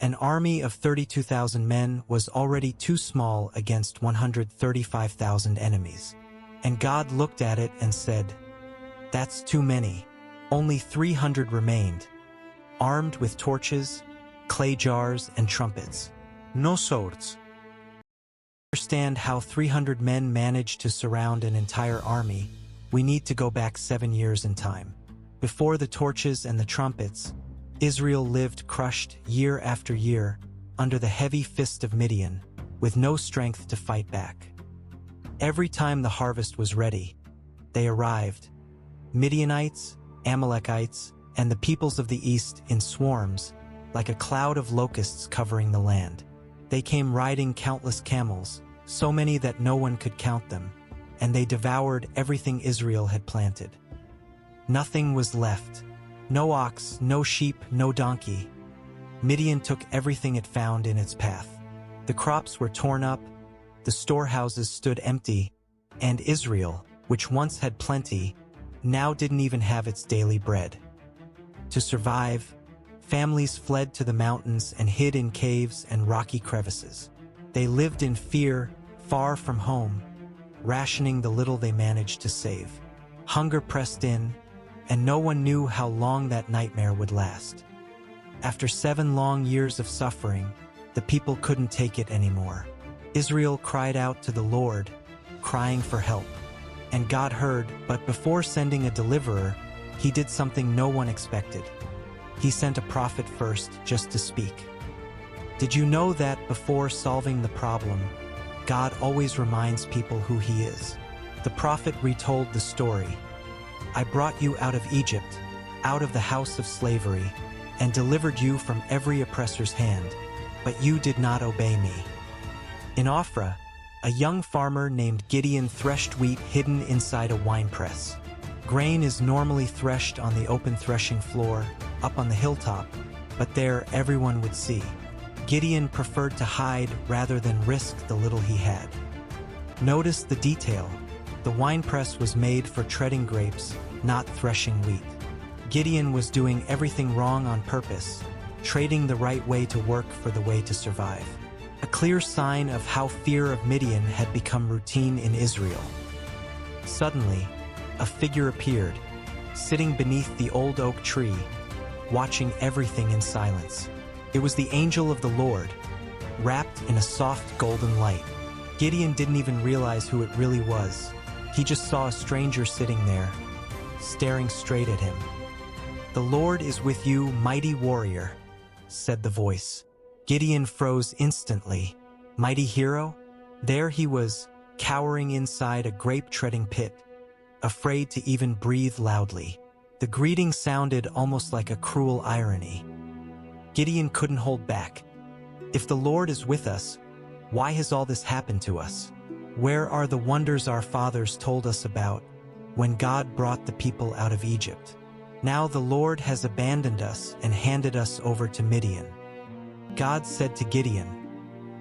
An army of 32,000 men was already too small against 135,000 enemies. And God looked at it and said, "That's too many." Only 300 remained, armed with torches, clay jars, and trumpets. No swords. Understand how 300 men managed to surround an entire army, we need to go back 7 years in time. Before the torches and the trumpets, Israel lived crushed year after year under the heavy fist of Midian, with no strength to fight back. Every time the harvest was ready, they arrived, Midianites, Amalekites, and the peoples of the east in swarms, like a cloud of locusts covering the land. They came riding countless camels, so many that no one could count them, and they devoured everything Israel had planted. Nothing was left. No ox, no sheep, no donkey. Midian took everything it found in its path. The crops were torn up, the storehouses stood empty, and Israel, which once had plenty, now didn't even have its daily bread. To survive, families fled to the mountains and hid in caves and rocky crevices. They lived in fear, far from home, rationing the little they managed to save. Hunger pressed in, and no one knew how long that nightmare would last. After 7 long years of suffering, the people couldn't take it anymore. Israel cried out to the Lord, crying for help. And God heard, but before sending a deliverer, he did something no one expected. He sent a prophet first, just to speak. Did you know that before solving the problem, God always reminds people who he is? The prophet retold the story. "I brought you out of Egypt, out of the house of slavery, and delivered you from every oppressor's hand, but you did not obey me." In Ophrah, a young farmer named Gideon threshed wheat hidden inside a winepress. Grain is normally threshed on the open threshing floor, up on the hilltop, but there everyone would see. Gideon preferred to hide rather than risk the little he had. Notice the detail. The winepress was made for treading grapes, not threshing wheat. Gideon was doing everything wrong on purpose, trading the right way to work for the way to survive. A clear sign of how fear of Midian had become routine in Israel. Suddenly, a figure appeared, sitting beneath the old oak tree, watching everything in silence. It was the angel of the Lord, wrapped in a soft golden light. Gideon didn't even realize who it really was. He just saw a stranger sitting there, staring straight at him. "The Lord is with you, mighty warrior," said the voice. Gideon froze instantly. Mighty hero? There he was, cowering inside a grape-treading pit, afraid to even breathe loudly. The greeting sounded almost like a cruel irony. Gideon couldn't hold back. If the Lord is with us, why has all this happened to us? Where are the wonders our fathers told us about when God brought the people out of Egypt? Now the Lord has abandoned us and handed us over to Midian. God said to Gideon,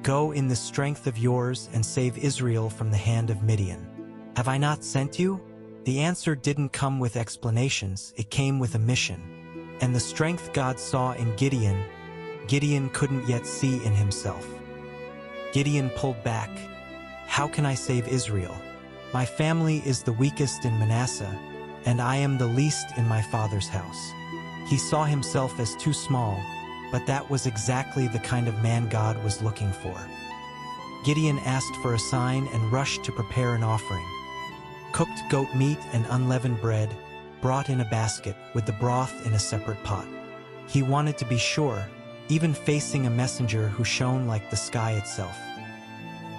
"Go in the strength of yours and save Israel from the hand of Midian. Have I not sent you?" The answer didn't come with explanations, it came with a mission. And the strength God saw in Gideon, Gideon couldn't yet see in himself. Gideon pulled back. "How can I save Israel? My family is the weakest in Manasseh, and I am the least in my father's house." He saw himself as too small, but that was exactly the kind of man God was looking for. Gideon asked for a sign and rushed to prepare an offering. Cooked goat meat and unleavened bread, brought in a basket with the broth in a separate pot. He wanted to be sure, even facing a messenger who shone like the sky itself.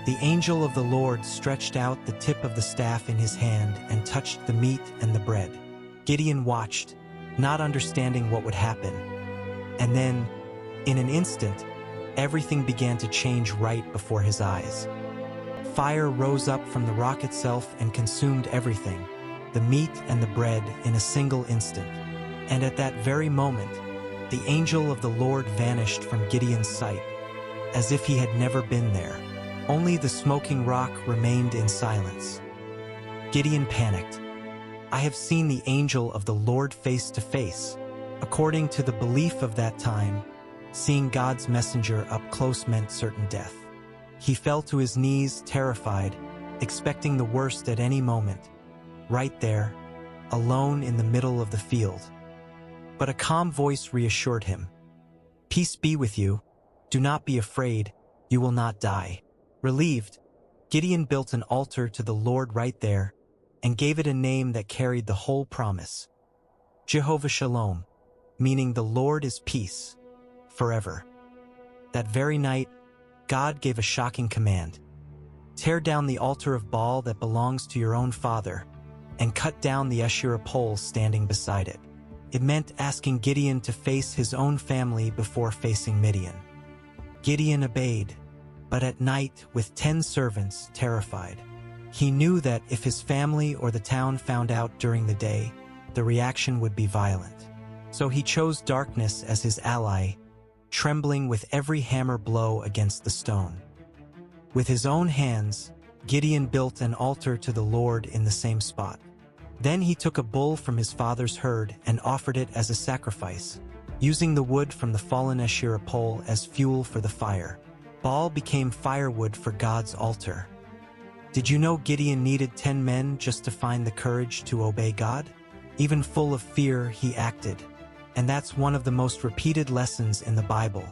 The angel of the Lord stretched out the tip of the staff in his hand and touched the meat and the bread. Gideon watched, not understanding what would happen. And then, in an instant, everything began to change right before his eyes. Fire rose up from the rock itself and consumed everything, the meat and the bread, in a single instant. And at that very moment, the angel of the Lord vanished from Gideon's sight, as if he had never been there. Only the smoking rock remained in silence. Gideon panicked. "I have seen the angel of the Lord face to face." According to the belief of that time, Seeing God's messenger up close meant certain death. He fell to his knees, terrified, expecting the worst at any moment, right there, alone in the middle of the field. But a calm voice reassured him. "Peace be with you. Do not be afraid. You will not die." Relieved, Gideon built an altar to the Lord right there and gave it a name that carried the whole promise. Jehovah Shalom, meaning the Lord is peace, forever. That very night, God gave a shocking command. Tear down the altar of Baal that belongs to your own father, and cut down the Asherah pole standing beside it. It meant asking Gideon to face his own family before facing Midian. Gideon obeyed, but at night, with 10 servants, terrified. He knew that if his family or the town found out during the day, the reaction would be violent. So he chose darkness as his ally, trembling with every hammer blow against the stone. With his own hands, Gideon built an altar to the Lord in the same spot. Then he took a bull from his father's herd and offered it as a sacrifice, using the wood from the fallen Asherah pole as fuel for the fire. Baal became firewood for God's altar. Did you know Gideon needed 10 men just to find the courage to obey God? Even full of fear, he acted. And that's one of the most repeated lessons in the Bible.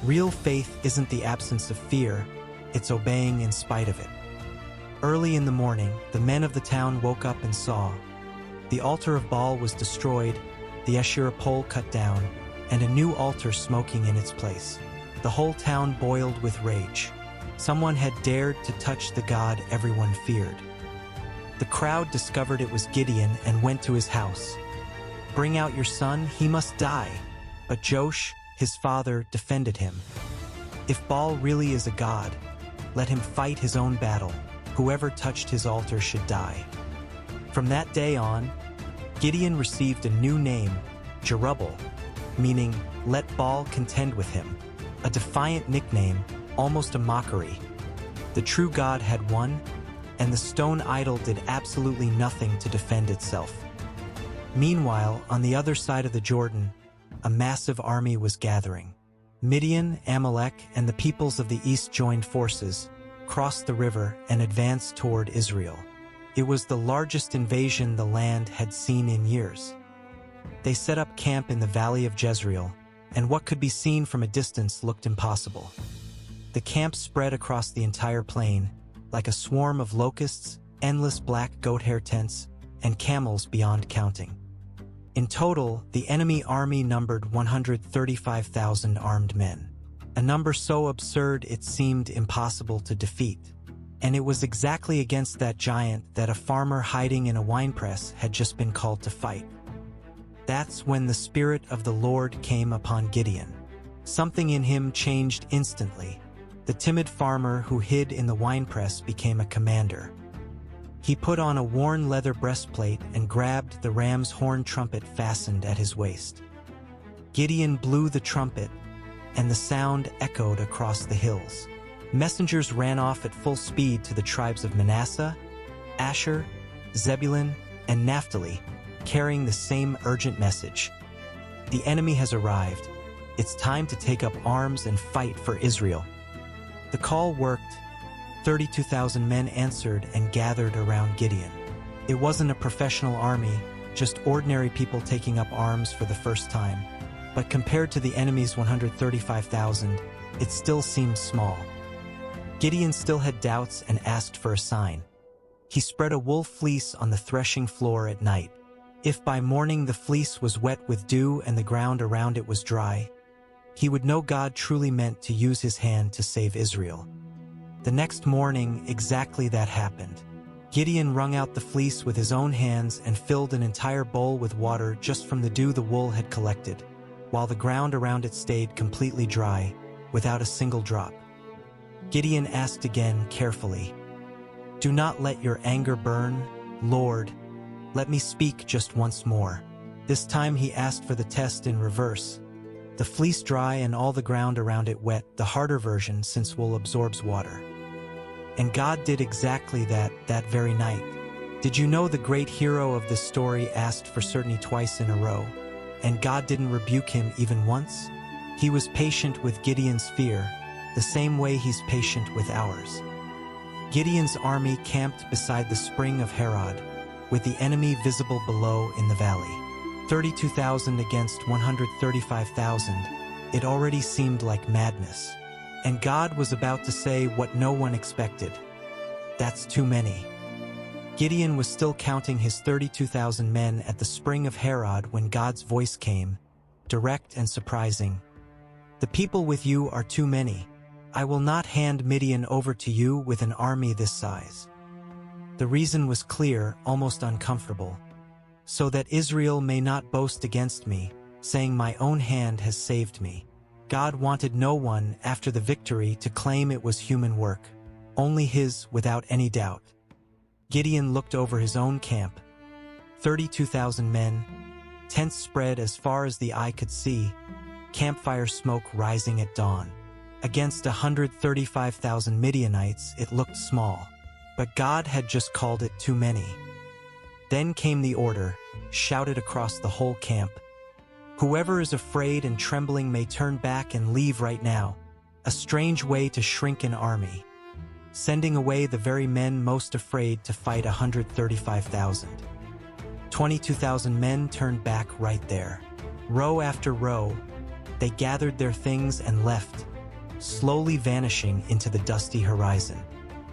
Real faith isn't the absence of fear, it's obeying in spite of it. Early in the morning, the men of the town woke up and saw the altar of Baal was destroyed, the Asherah pole cut down, and a new altar smoking in its place. The whole town boiled with rage. Someone had dared to touch the God everyone feared. The crowd discovered it was Gideon and went to his house. "Bring out your son, he must die." But Joash, his father, defended him. "If Baal really is a god, let him fight his own battle. Whoever touched his altar should die." From that day on, Gideon received a new name, Jerubbaal, meaning "let Baal contend with him," a defiant nickname, almost a mockery. The true God had won, and the stone idol did absolutely nothing to defend itself. Meanwhile, on the other side of the Jordan, a massive army was gathering. Midian, Amalek, and the peoples of the east joined forces, crossed the river, and advanced toward Israel. It was the largest invasion the land had seen in years. They set up camp in the valley of Jezreel, and what could be seen from a distance looked impossible. The camp spread across the entire plain, like a swarm of locusts, endless black goat hair tents, and camels beyond counting. In total, the enemy army numbered 135,000 armed men, a number so absurd it seemed impossible to defeat. And it was exactly against that giant that a farmer hiding in a winepress had just been called to fight. That's when the Spirit of the Lord came upon Gideon. Something in him changed instantly. The timid farmer who hid in the winepress became a commander. He put on a worn leather breastplate and grabbed the ram's horn trumpet fastened at his waist. Gideon blew the trumpet, and the sound echoed across the hills. Messengers ran off at full speed to the tribes of Manasseh, Asher, Zebulun, and Naphtali, carrying the same urgent message. The enemy has arrived. It's time to take up arms and fight for Israel. The call worked. 32,000 men answered and gathered around Gideon. It wasn't a professional army, just ordinary people taking up arms for the first time. But compared to the enemy's 135,000, it still seemed small. Gideon still had doubts and asked for a sign. He spread a wool fleece on the threshing floor at night. If by morning the fleece was wet with dew and the ground around it was dry, he would know God truly meant to use his hand to save Israel. The next morning, exactly that happened. Gideon wrung out the fleece with his own hands and filled an entire bowl with water just from the dew the wool had collected, while the ground around it stayed completely dry, without a single drop. Gideon asked again carefully, "Do not let your anger burn, Lord. Let me speak just once more." This time he asked for the test in reverse. The fleece dry and all the ground around it wet, the harder version since wool absorbs water. And God did exactly that very night. Did you know the great hero of this story asked for certainty twice in a row, and God didn't rebuke him even once? He was patient with Gideon's fear, the same way he's patient with ours. Gideon's army camped beside the spring of Harod, with the enemy visible below in the valley. 32,000 against 135,000, it already seemed like madness. And God was about to say what no one expected. That's too many. Gideon was still counting his 32,000 men at the spring of Harod when God's voice came, direct and surprising. The people with you are too many. I will not hand Midian over to you with an army this size. The reason was clear, almost uncomfortable. So that Israel may not boast against me, saying my own hand has saved me. God wanted no one, after the victory, to claim it was human work, only his without any doubt. Gideon looked over his own camp. 32,000 men, tents spread as far as the eye could see, campfire smoke rising at dawn. Against 135,000 Midianites, it looked small, but God had just called it too many. Then came the order, shouted across the whole camp. Whoever is afraid and trembling may turn back and leave right now, a strange way to shrink an army, sending away the very men most afraid to fight 135,000. 22,000 men turned back right there. Row after row, they gathered their things and left, slowly vanishing into the dusty horizon.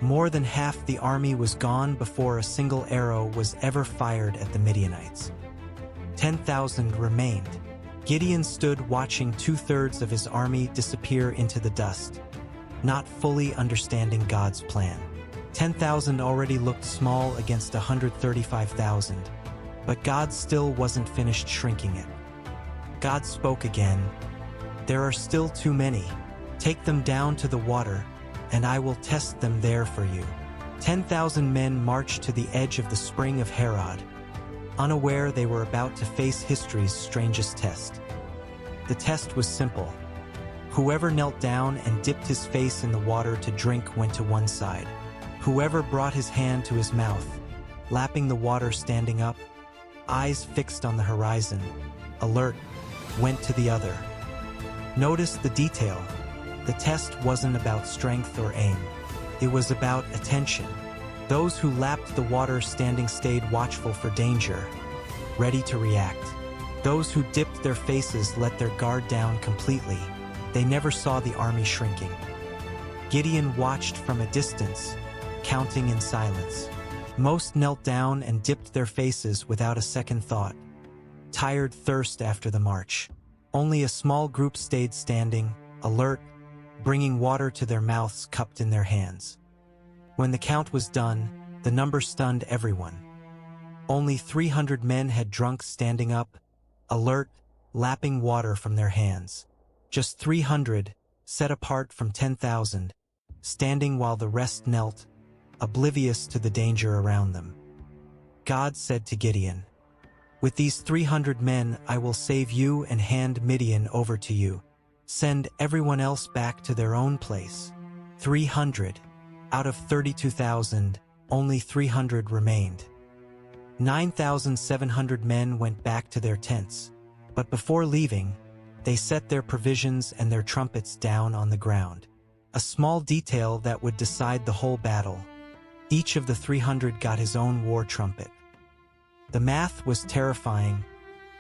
More than half the army was gone before a single arrow was ever fired at the Midianites. 10,000 remained. Gideon stood watching 2/3 of his army disappear into the dust, not fully understanding God's plan. 10,000 already looked small against 135,000, but God still wasn't finished shrinking it. God spoke again. There are still too many. Take them down to the water, and I will test them there for you. 10,000 men marched to the edge of the spring of Harod, unaware they were about to face history's strangest test. The test was simple. Whoever knelt down and dipped his face in the water to drink went to one side. Whoever brought his hand to his mouth, lapping the water standing up, eyes fixed on the horizon, alert, went to the other. Notice the detail. The test wasn't about strength or aim. It was about attention. Those who lapped the water standing stayed watchful for danger, ready to react. Those who dipped their faces let their guard down completely. They never saw the army shrinking. Gideon watched from a distance, counting in silence. Most knelt down and dipped their faces without a second thought, tired thirst after the march. Only a small group stayed standing, alert, bringing water to their mouths cupped in their hands. When the count was done, the number stunned everyone. Only 300 men had drunk standing up, alert, lapping water from their hands. Just 300, set apart from 10,000, standing while the rest knelt, oblivious to the danger around them. God said to Gideon, "With these 300 men I will save you and hand Midian over to you. Send everyone else back to their own place." 300. Out of 32,000, only 300 remained. 9,700 men went back to their tents, but before leaving, they set their provisions and their trumpets down on the ground. A small detail that would decide the whole battle. Each of the 300 got his own war trumpet. The math was terrifying,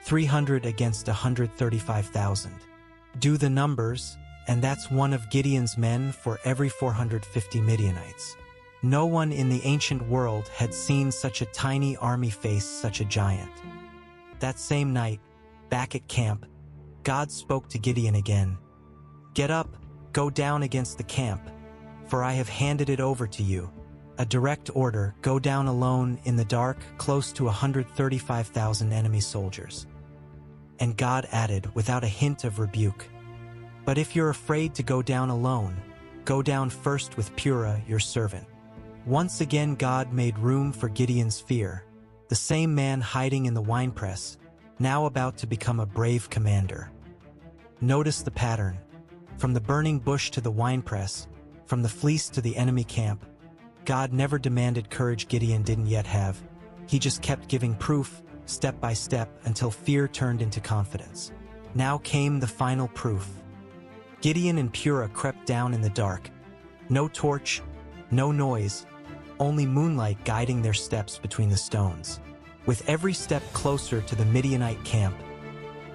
300 against 135,000. Do the numbers, and that's one of Gideon's men for every 450 Midianites. No one in the ancient world had seen such a tiny army face such a giant. That same night, back at camp, God spoke to Gideon again. "Get up, go down against the camp, for I have handed it over to you." A direct order, go down alone in the dark, close to 135,000 enemy soldiers. And God added, without a hint of rebuke, "But if you're afraid to go down alone, go down first with Purah, your servant." Once again God made room for Gideon's fear, the same man hiding in the winepress, now about to become a brave commander. Notice the pattern. From the burning bush to the winepress, from the fleece to the enemy camp, God never demanded courage Gideon didn't yet have. He just kept giving proof, step by step, until fear turned into confidence. Now came the final proof. Gideon and Purah crept down in the dark. No torch, no noise, only moonlight guiding their steps between the stones. With every step closer to the Midianite camp,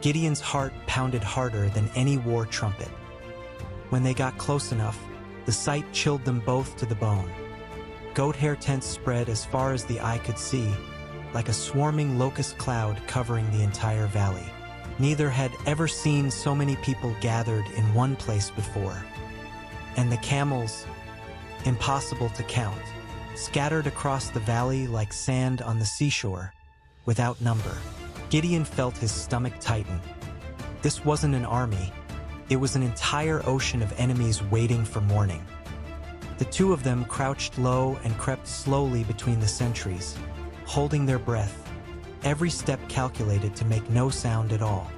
Gideon's heart pounded harder than any war trumpet. When they got close enough, the sight chilled them both to the bone. Goat hair tents spread as far as the eye could see, like a swarming locust cloud covering the entire valley. Neither had ever seen so many people gathered in one place before. And the camels, impossible to count, scattered across the valley like sand on the seashore, without number. Gideon felt his stomach tighten. This wasn't an army. It was an entire ocean of enemies waiting for morning. The two of them crouched low and crept slowly between the sentries, holding their breath, every step calculated to make no sound at all.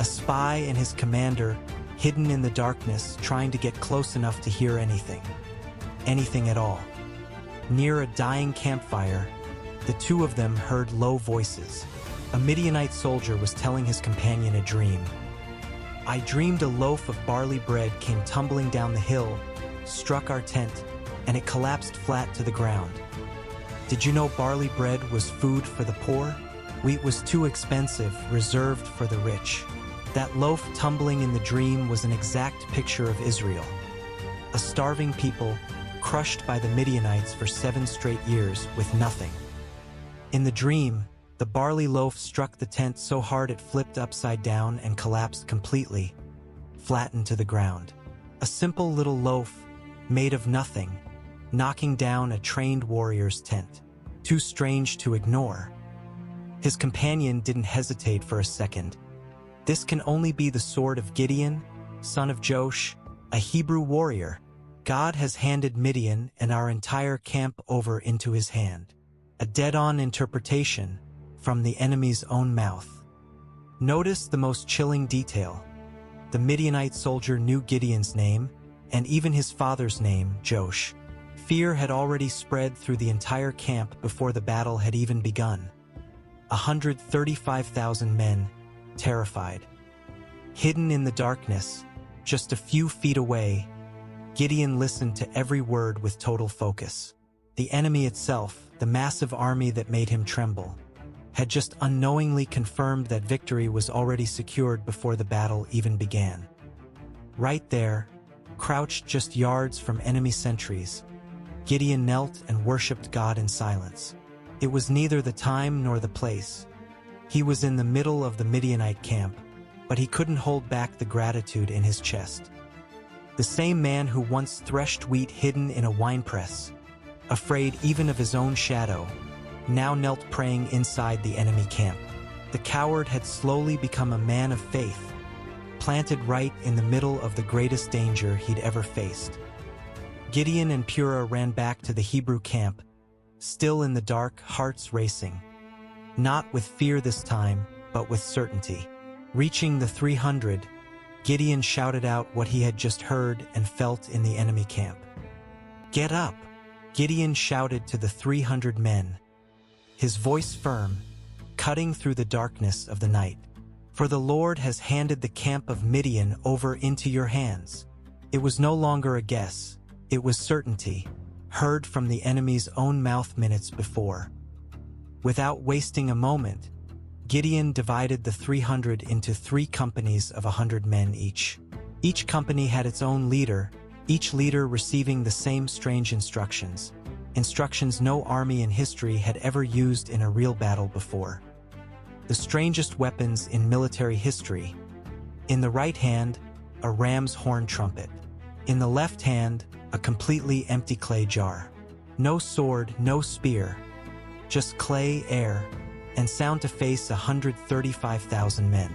A spy and his commander, hidden in the darkness, trying to get close enough to hear anything at all. Near a dying campfire, the two of them heard low voices. A Midianite soldier was telling his companion a dream. "I dreamed a loaf of barley bread came tumbling down the hill, struck our tent, and it collapsed flat to the ground. Did you know barley bread was food for the poor? Wheat was too expensive, reserved for the rich." That loaf tumbling in the dream was an exact picture of Israel. A starving people, crushed by the Midianites for 7 straight years with nothing. In the dream, the barley loaf struck the tent so hard it flipped upside down and collapsed completely, flattened to the ground. A simple little loaf, made of nothing, knocking down a trained warrior's tent. Too strange to ignore. His companion didn't hesitate for a second. This can only be the sword of Gideon, son of Joash, a Hebrew warrior. God has handed Midian and our entire camp over into his hand. A dead-on interpretation from the enemy's own mouth. Notice the most chilling detail. The Midianite soldier knew Gideon's name, and even his father's name, Joash. Fear had already spread through the entire camp before the battle had even begun. 135,000 men, terrified. Hidden in the darkness, just a few feet away, Gideon listened to every word with total focus. The enemy itself, the massive army that made him tremble, had just unknowingly confirmed that victory was already secured before the battle even began. Right there, crouched just yards from enemy sentries, Gideon knelt and worshipped God in silence. It was neither the time nor the place. He was in the middle of the Midianite camp, but he couldn't hold back the gratitude in his chest. The same man who once threshed wheat hidden in a winepress, afraid even of his own shadow, now knelt praying inside the enemy camp. The coward had slowly become a man of faith, planted right in the middle of the greatest danger he'd ever faced. Gideon and Purah ran back to the Hebrew camp, still in the dark, hearts racing. Not with fear this time, but with certainty. Reaching the 300, Gideon shouted out what he had just heard and felt in the enemy camp. "Get up!" Gideon shouted to the 300 men, his voice firm, cutting through the darkness of the night. "For the Lord has handed the camp of Midian over into your hands." It was no longer a guess, it was certainty, heard from the enemy's own mouth minutes before. Without wasting a moment, Gideon divided the 300 into 3 companies of 100 men each. Each company had its own leader, each leader receiving the same strange instructions. Instructions no army in history had ever used in a real battle before. The strangest weapons in military history. In the right hand, a ram's horn trumpet. In the left hand, a completely empty clay jar. No sword, no spear, just clay, air, and sound to face 135,000 men.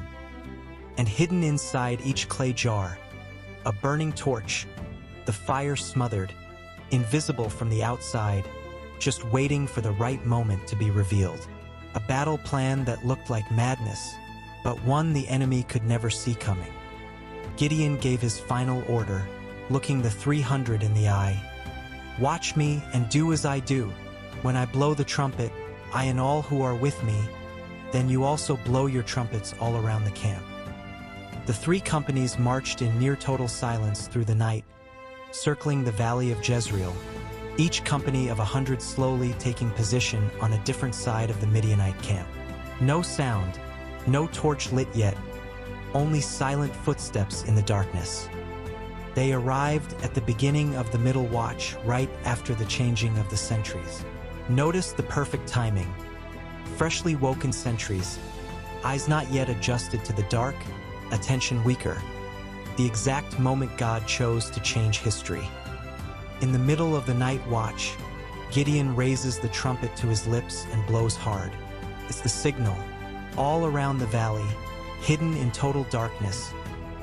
And hidden inside each clay jar, a burning torch, the fire smothered, invisible from the outside, just waiting for the right moment to be revealed. A battle plan that looked like madness, but one the enemy could never see coming. Gideon gave his final order, looking the 300 in the eye. "Watch me and do as I do. When I blow the trumpet, I and all who are with me, then you also blow your trumpets all around the camp." The three companies marched in near total silence through the night, circling the valley of Jezreel, each company of 100 slowly taking position on a different side of the Midianite camp. No sound, no torch lit yet, only silent footsteps in the darkness. They arrived at the beginning of the middle watch, right after the changing of the sentries. Notice the perfect timing. Freshly woken sentries, eyes not yet adjusted to the dark, attention weaker. The exact moment God chose to change history. In the middle of the night watch, Gideon raises the trumpet to his lips and blows hard. It's the signal. All around the valley, hidden in total darkness,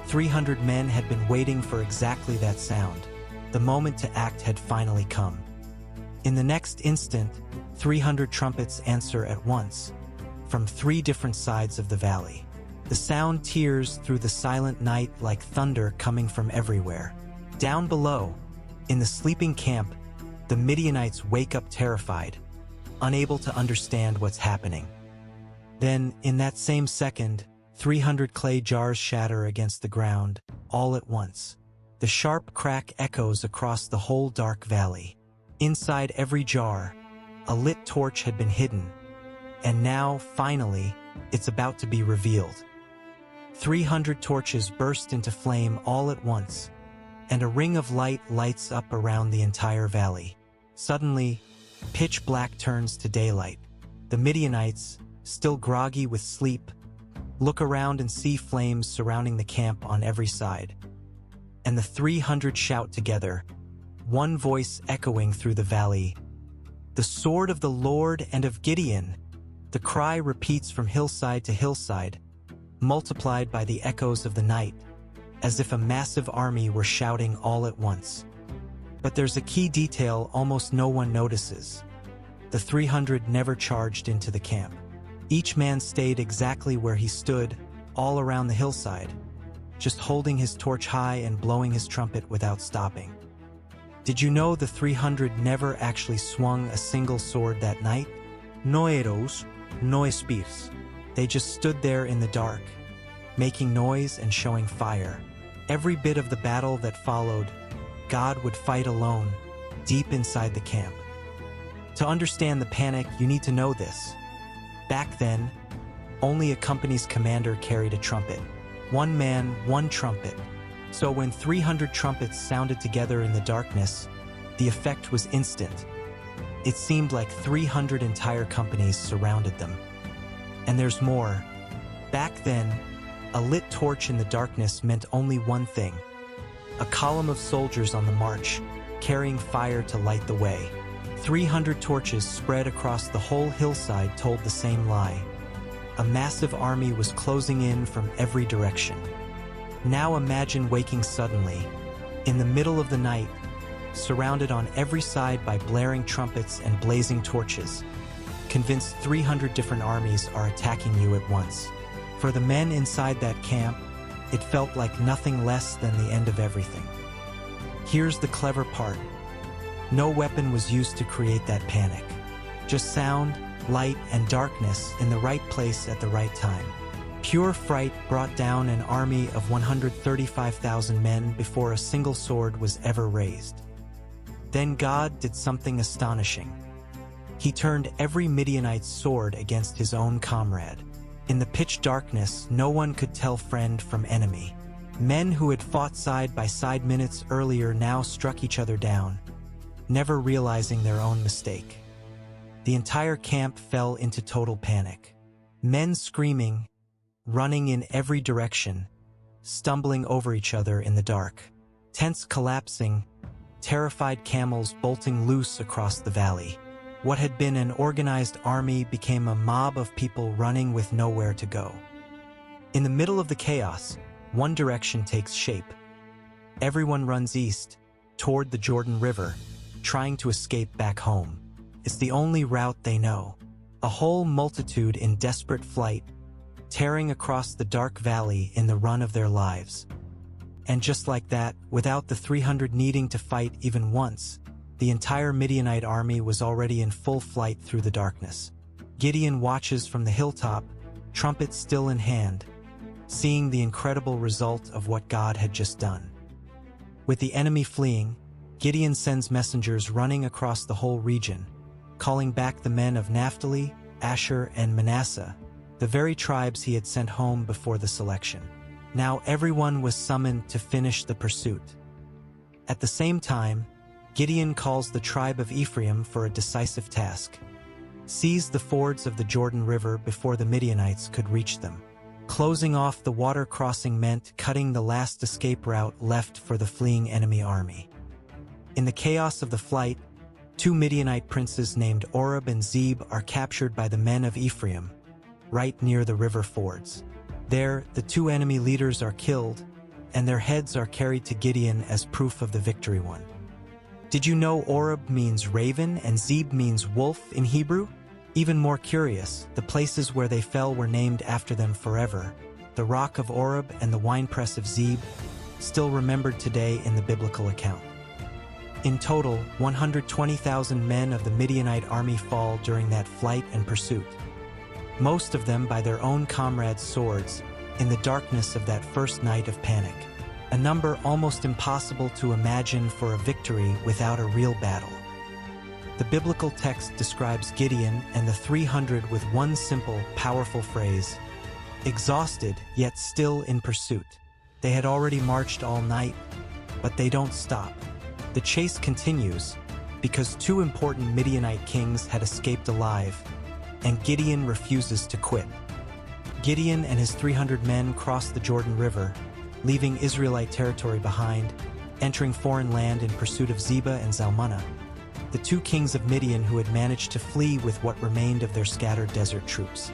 300 men had been waiting for exactly that sound. The moment to act had finally come. In the next instant, 300 trumpets answer at once, from 3 different sides of the valley. The sound tears through the silent night like thunder coming from everywhere. Down below, in the sleeping camp, the Midianites wake up terrified, unable to understand what's happening. Then, in that same second, 300 clay jars shatter against the ground, all at once. The sharp crack echoes across the whole dark valley. Inside every jar, a lit torch had been hidden, and now, finally, it's about to be revealed. 300 torches burst into flame all at once, and a ring of light lights up around the entire valley. Suddenly, pitch black turns to daylight. The Midianites, still groggy with sleep, look around and see flames surrounding the camp on every side. And the 300 shout together, one voice echoing through the valley, "The sword of the Lord and of Gideon!" The cry repeats from hillside to hillside, multiplied by the echoes of the night, as if a massive army were shouting all at once. But there's a key detail almost no one notices. The 300 never charged into the camp. Each man stayed exactly where he stood, all around the hillside, just holding his torch high and blowing his trumpet without stopping. Did you know the 300 never actually swung a single sword that night? No arrows, no spears. They just stood there in the dark, making noise and showing fire. Every bit of the battle that followed, God would fight alone, deep inside the camp. To understand the panic, you need to know this. Back then, only a company's commander carried a trumpet. One man, one trumpet. So when 300 trumpets sounded together in the darkness, the effect was instant. It seemed like 300 entire companies surrounded them. And there's more. Back then, a lit torch in the darkness meant only one thing: a column of soldiers on the march, carrying fire to light the way. 300 torches spread across the whole hillside told the same lie. A massive army was closing in from every direction. Now imagine waking suddenly, in the middle of the night, surrounded on every side by blaring trumpets and blazing torches, convinced 300 different armies are attacking you at once. For the men inside that camp, it felt like nothing less than the end of everything. Here's the clever part. No weapon was used to create that panic. Just sound, light, and darkness in the right place at the right time. Pure fright brought down an army of 135,000 men before a single sword was ever raised. Then God did something astonishing. He turned every Midianite's sword against his own comrade. In the pitch darkness, no one could tell friend from enemy. Men who had fought side by side minutes earlier now struck each other down, never realizing their own mistake. The entire camp fell into total panic. Men screaming, running in every direction, stumbling over each other in the dark. Tents collapsing, terrified camels bolting loose across the valley. What had been an organized army became a mob of people running with nowhere to go. In the middle of the chaos, one direction takes shape. Everyone runs east, toward the Jordan River, trying to escape back home. It's the only route they know. A whole multitude in desperate flight, tearing across the dark valley in the run of their lives. And just like that, without the 300 needing to fight even once, the entire Midianite army was already in full flight through the darkness. Gideon watches from the hilltop, trumpet still in hand, seeing the incredible result of what God had just done. With the enemy fleeing, Gideon sends messengers running across the whole region, calling back the men of Naphtali, Asher, and Manasseh, the very tribes he had sent home before the selection. Now everyone was summoned to finish the pursuit. At the same time, Gideon calls the tribe of Ephraim for a decisive task: seize the fords of the Jordan River before the Midianites could reach them. Closing off the water crossing meant cutting the last escape route left for the fleeing enemy army. In the chaos of the flight, 2 Midianite princes named Oreb and Zeb are captured by the men of Ephraim, right near the river fords. There, the 2 enemy leaders are killed, and their heads are carried to Gideon as proof of the victory won. Did you know Oreb means raven and Zeb means wolf in Hebrew? Even more curious, the places where they fell were named after them forever: the rock of Oreb and the winepress of Zeb, still remembered today in the biblical account. In total, 120,000 men of the Midianite army fall during that flight and pursuit, most of them by their own comrades' swords, in the darkness of that first night of panic. A number almost impossible to imagine for a victory without a real battle. The biblical text describes Gideon and the 300 with one simple, powerful phrase: exhausted, yet still in pursuit. They had already marched all night, but they don't stop. The chase continues because 2 important Midianite kings had escaped alive, and Gideon refuses to quit. Gideon and his 300 men cross the Jordan River, leaving Israelite territory behind, entering foreign land in pursuit of Zebah and Zalmunna, the 2 kings of Midian who had managed to flee with what remained of their scattered desert troops.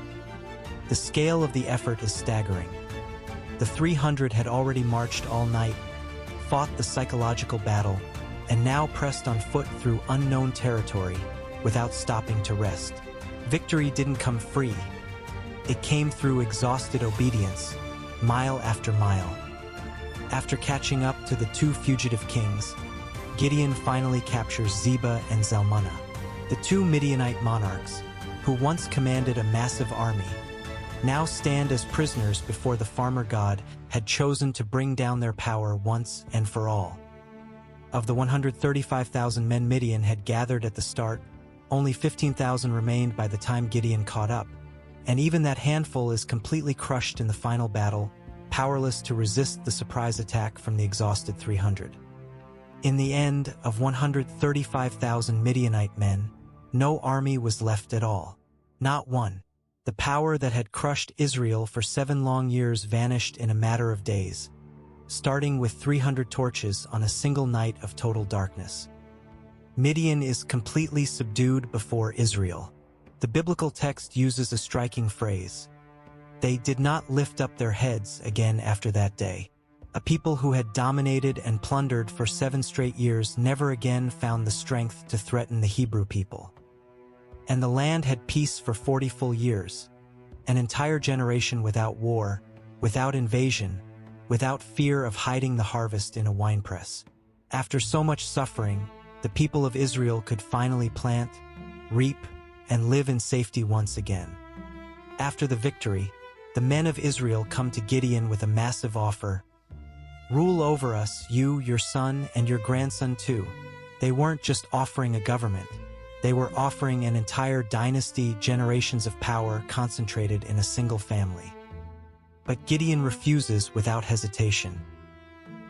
The scale of the effort is staggering. The 300 had already marched all night, fought the psychological battle, and now pressed on foot through unknown territory without stopping to rest. Victory didn't come free. It came through exhausted obedience, mile after mile. After catching up to the 2 fugitive kings, Gideon finally captures Zebah and Zalmunna, the 2 Midianite monarchs, who once commanded a massive army, now stand as prisoners before the farmer God had chosen to bring down their power once and for all. Of the 135,000 men Midian had gathered at the start, only 15,000 remained by the time Gideon caught up, and even that handful is completely crushed in the final battle, powerless to resist the surprise attack from the exhausted 300. In the end, of 135,000 Midianite men, no army was left at all. Not one. The power that had crushed Israel for 7 long years vanished in a matter of days, starting with 300 torches on a single night of total darkness. Midian is completely subdued before Israel. The biblical text uses a striking phrase: they did not lift up their heads again after that day. A people who had dominated and plundered for 7 straight years never again found the strength to threaten the Hebrew people. And the land had peace for 40 full years, an entire generation without war, without invasion, without fear of hiding the harvest in a winepress. After so much suffering, the people of Israel could finally plant, reap, and live in safety once again. After the victory, the men of Israel come to Gideon with a massive offer: rule over us, you, your son, and your grandson too. They weren't just offering a government. They were offering an entire dynasty, generations of power concentrated in a single family. But Gideon refuses without hesitation.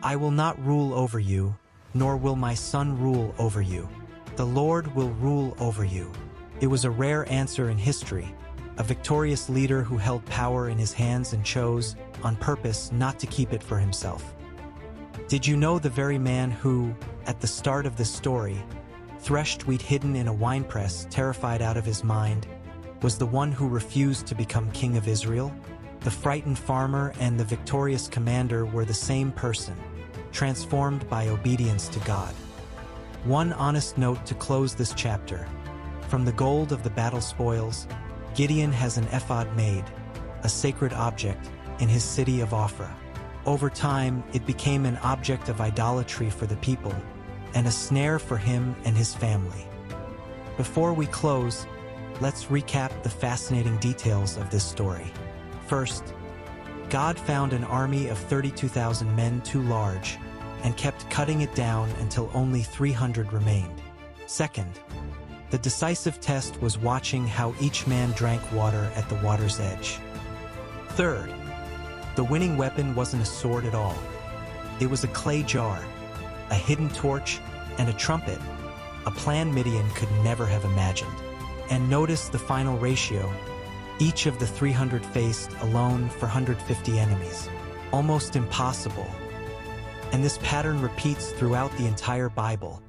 I will not rule over you, nor will my son rule over you. The Lord will rule over you. It was a rare answer in history, a victorious leader who held power in his hands and chose, on purpose, not to keep it for himself. Did you know the very man who, at the start of this story, threshed wheat hidden in a winepress, terrified out of his mind, was the one who refused to become king of Israel? The frightened farmer and the victorious commander were the same person, transformed by obedience to God. One honest note to close this chapter: from the gold of the battle spoils, Gideon has an ephod made, a sacred object, in his city of Ophrah. Over time, it became an object of idolatry for the people, and a snare for him and his family. Before we close, let's recap the fascinating details of this story. First, God found an army of 32,000 men too large and kept cutting it down until only 300 remained. Second, the decisive test was watching how each man drank water at the water's edge. Third, the winning weapon wasn't a sword at all. It was a clay jar, a hidden torch, and a trumpet, a plan Midian could never have imagined. And notice the final ratio. Each of the 300 faced alone 450 enemies. Almost impossible. And this pattern repeats throughout the entire Bible.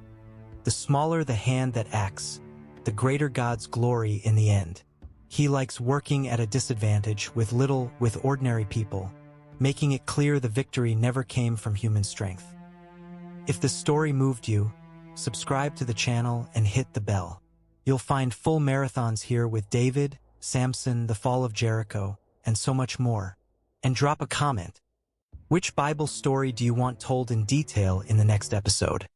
The smaller the hand that acts, the greater God's glory in the end. He likes working at a disadvantage with ordinary people, making it clear the victory never came from human strength. If the story moved you, subscribe to the channel and hit the bell. You'll find full marathons here with David, Samson, the fall of Jericho, and so much more. And drop a comment. Which Bible story do you want told in detail in the next episode?